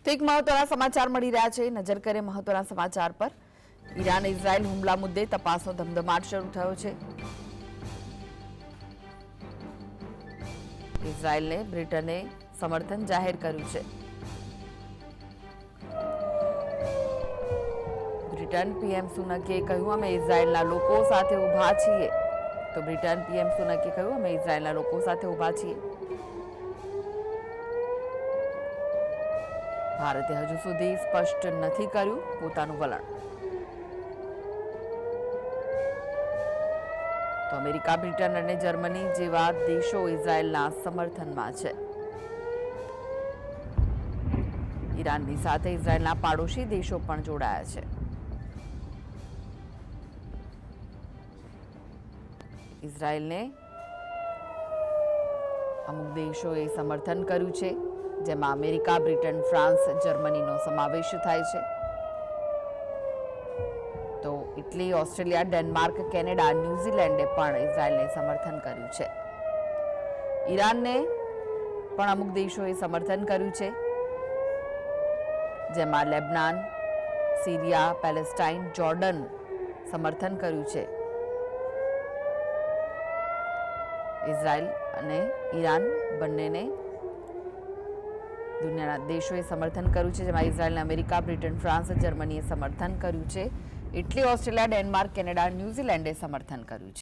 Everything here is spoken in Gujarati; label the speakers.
Speaker 1: તો એક મહત્વના સમાચાર મળી રહ્યા છે. નજર કરીએ મહત્વના સમાચાર પર. ઈરાન ઇઝરાયલ હુમલા મુદ્દે તપાસનો ધમધમાટ શરૂ થયો છે. ઇઝરાયલને બ્રિટને સમર્થન જાહેર કર્યું છે. બ્રિટન પીએમ સુનકે કહ્યું, અમે ઇઝરાયલના લોકો સાથે ઊભા છીએ. તો બ્રિટન પીએમ સુનકે કહ્યું, અમે ઇઝરાયલના લોકો સાથે ઊભા છીએ. ભારતે હજુ સુધી સ્પષ્ટ નથી કર્યું પોતાનું વલણ. તો અમેરિકા, બ્રિટન અને જર્મની જેવા દેશો ઇઝરાયલના સમર્થનમાં છે. ઈરાનની સાથે ઇઝરાયલના પાડોશી દેશો પણ જોડાયા છે. ઇઝરાયલને અમુક દેશોએ સમર્થન કર્યું છે, જેમાં અમેરિકા, બ્રિટન, ફ્રાન્સ, જર્મનીનો સમાવેશ થાય છે. તો ઇટલી, ઓસ્ટ્રેલિયા, ડેનમાર્ક, કેનેડા, ન્યૂઝીલેન્ડે પણ ઇઝરાયલને સમર્થન કર્યું છે. ઈરાનને પણ અમુક દેશોએ સમર્થન કર્યું છે, જેમાં લેબનાન, સિરિયા, પેલેસ્ટાઇન, જોર્ડન સમર્થન કર્યું છે. ઇઝરાયલ અને ઈરાન બંનેને દુનિયાના દેશોએ સમર્થન કર્યું છે, જેમાં ઇઝરાયલને અમેરિકા, બ્રિટન, ફ્રાન્સ, જર્મનીએ સમર્થન કર્યું છે. ઇટલી, ઓસ્ટ્રેલિયા, ડેનમાર્ક, કેનેડા, ન્યૂઝીલેન્ડે સમર્થન કર્યું છે.